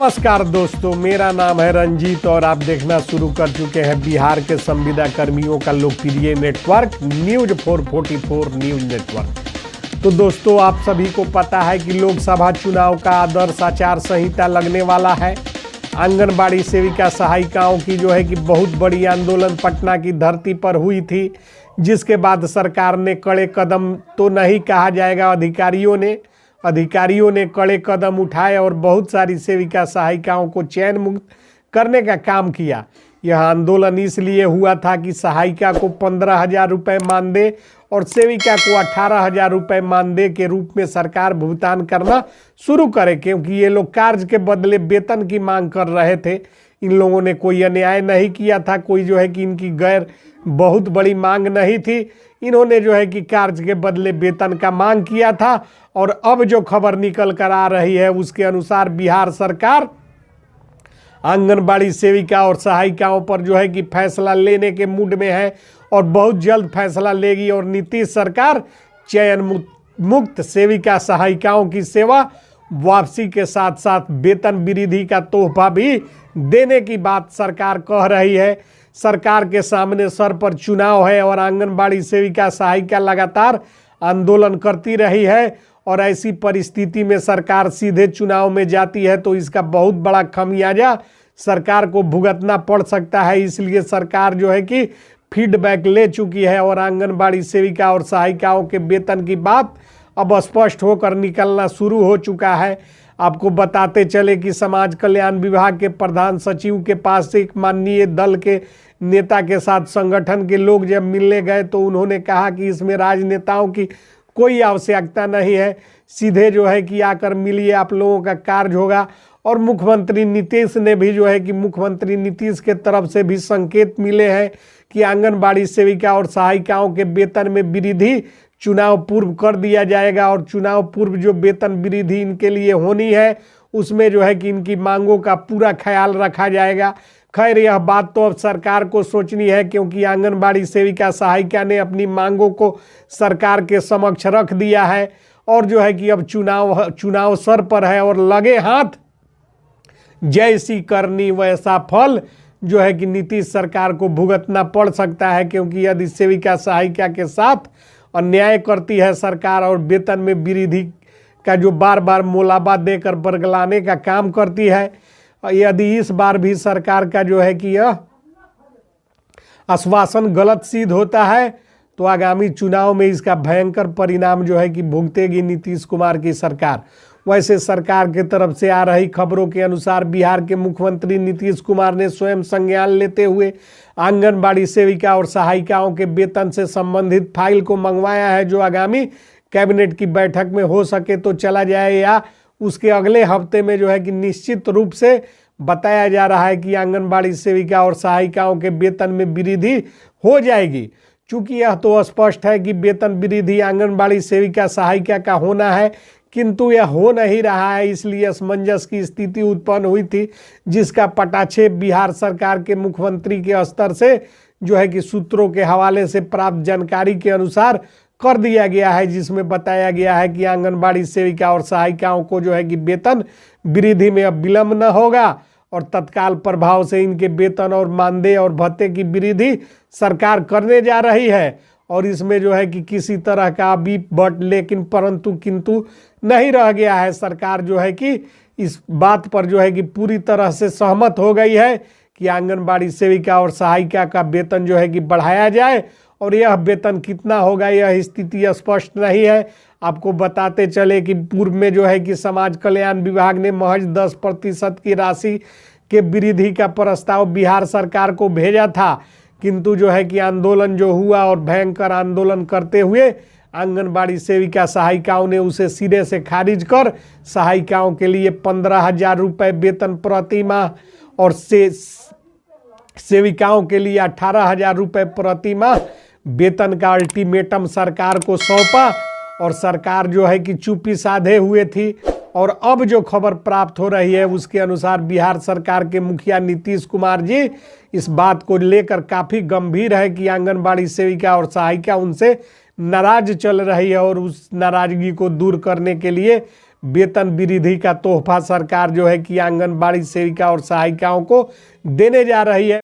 नमस्कार दोस्तों, मेरा नाम है रंजीत और आप देखना शुरू कर चुके हैं बिहार के संविदा कर्मियों का लोकप्रिय नेटवर्क न्यूज 444 न्यूज नेटवर्क। तो दोस्तों, आप सभी को पता है कि लोकसभा चुनाव का आदर्श आचार संहिता लगने वाला है। आंगनबाड़ी सेविका सहायिकाओं की जो है कि बहुत बड़ी आंदोलन पटना की धरती पर हुई थी, जिसके बाद सरकार ने कड़े कदम तो नहीं कहा जाएगा, अधिकारियों ने कड़े कदम उठाए और बहुत सारी सेविका सहायिकाओं को चयन मुक्त करने का काम किया। यह आंदोलन इसलिए हुआ था कि सहायिका को 15,000 रुपये मानदेय और सेविका को 18,000 रुपये मानदेय के रूप में सरकार भुगतान करना शुरू करे, क्योंकि ये लोग कार्य के बदले वेतन की मांग कर रहे थे। इन लोगों ने कोई अन्याय नहीं किया था, कोई जो है कि इनकी गैर बहुत बड़ी मांग नहीं थी। इन्होंने जो है कि कार्य के बदले वेतन का मांग किया था। और अब जो खबर निकल कर आ रही है उसके अनुसार बिहार सरकार आंगनबाड़ी सेविका और सहायिकाओं पर जो है कि फैसला लेने के मूड में है और बहुत जल्द फैसला लेगी। और नीतीश सरकार चयन मुक्त सेविका सहायिकाओं की सेवा वापसी के साथ साथ वेतन वृद्धि का तोहफा भी देने की बात सरकार कह रही है। सरकार के सामने सर पर चुनाव है और आंगनबाड़ी सेविका सहायिका लगातार आंदोलन करती रही है। और ऐसी परिस्थिति में सरकार सीधे चुनाव में जाती है तो इसका बहुत बड़ा खमियाजा सरकार को भुगतना पड़ सकता है। इसलिए सरकार जो है कि फीडबैक ले चुकी है और आंगनबाड़ी सेविका और सहायिकाओं के वेतन की बात अब स्पष्ट होकर निकलना शुरू हो चुका है। आपको बताते चले कि समाज कल्याण विभाग के प्रधान सचिव के पास एक माननीय दल के नेता के साथ संगठन के लोग जब मिलने गए तो उन्होंने कहा कि इसमें राजनेताओं की कोई आवश्यकता नहीं है, सीधे जो है कि आकर मिलिए, आप लोगों का कार्य होगा। और मुख्यमंत्री नीतीश ने भी जो है कि मुख्यमंत्री नीतीश के तरफ से भी संकेत मिले हैं कि आंगनबाड़ी सेविका और सहायिकाओं के वेतन में वृद्धि चुनाव पूर्व कर दिया जाएगा। और चुनाव पूर्व जो वेतन वृद्धि इनके लिए होनी है उसमें जो है कि इनकी मांगों का पूरा ख्याल रखा जाएगा। खैर, यह बात तो अब सरकार को सोचनी है, क्योंकि आंगनबाड़ी सेविका सहायिका ने अपनी मांगों को सरकार के समक्ष रख दिया है। और जो है कि अब चुनाव सर पर है और लगे हाथ जैसी करनी वैसा फल जो है कि नीतीश सरकार को भुगतना पड़ सकता है। क्योंकि यदि सेविका सहायिका के साथ अन्याय करती है सरकार और वेतन में वृद्धि का जो बार बार मोलाबा देकर बरगलाने का काम करती है, यदि इस बार भी सरकार का जो है कि यह आश्वासन गलत सिद्ध होता है तो आगामी चुनाव में इसका भयंकर परिणाम जो है कि भुगतेगी नीतीश कुमार की सरकार। वैसे सरकार की तरफ से आ रही खबरों के अनुसार बिहार के मुख्यमंत्री नीतीश कुमार ने स्वयं संज्ञान लेते हुए आंगनबाड़ी सेविका और सहायिकाओं के वेतन से संबंधित फाइल को मंगवाया है, जो आगामी कैबिनेट की बैठक में हो सके तो चला जाए या उसके अगले हफ्ते में जो है कि निश्चित रूप से बताया जा रहा है कि आंगनबाड़ी सेविका और सहायिकाओं के वेतन में वृद्धि हो जाएगी। चूंकि यह तो स्पष्ट है कि वेतन वृद्धि आंगनबाड़ी सेविका सहायिका का होना है, किंतु यह हो नहीं रहा है, इसलिए असमंजस की स्थिति उत्पन्न हुई थी, जिसका पटाक्षेप बिहार सरकार के मुख्यमंत्री के स्तर से जो है कि सूत्रों के हवाले से प्राप्त जानकारी के अनुसार कर दिया गया है, जिसमें बताया गया है कि आंगनबाड़ी सेविका और सहायिकाओं को जो है कि वेतन वृद्धि में अब विलंब न होगा और तत्काल प्रभाव से इनके वेतन और मानदेय और भत्ते की वृद्धि सरकार करने जा रही है। और इसमें जो है कि किसी तरह का भी बट लेकिन परंतु किंतु नहीं रह गया है। सरकार जो है कि इस बात पर जो है कि पूरी तरह से सहमत हो गई है कि आंगनबाड़ी सेविका और सहायिका का वेतन जो है कि बढ़ाया जाए। और यह वेतन कितना होगा यह स्थिति स्पष्ट नहीं है। आपको बताते चले कि पूर्व में जो है कि समाज कल्याण विभाग ने महज 10% की राशि के वृद्धि का प्रस्ताव बिहार सरकार को भेजा था, किंतु जो है कि आंदोलन जो हुआ और भयंकर आंदोलन करते हुए आंगनबाड़ी सेविका सहायिकाओं ने उसे सिरे से खारिज कर सहायिकाओं के लिए 15,000 रुपये वेतन प्रति माह और सेविकाओं के लिए 18,000 रुपये प्रति माह वेतन का अल्टीमेटम सरकार को सौंपा। और सरकार जो है कि चुप्पी साधे हुए थी। और अब जो खबर प्राप्त हो रही है उसके अनुसार बिहार सरकार के मुखिया नीतीश कुमार जी इस बात को लेकर काफ़ी गंभीर है कि आंगनबाड़ी सेविका और सहायिका उनसे नाराज चल रही है और उस नाराजगी को दूर करने के लिए वेतन वृद्धि का तोहफा सरकार जो है कि आंगनबाड़ी सेविका और सहायिकाओं को देने जा रही है।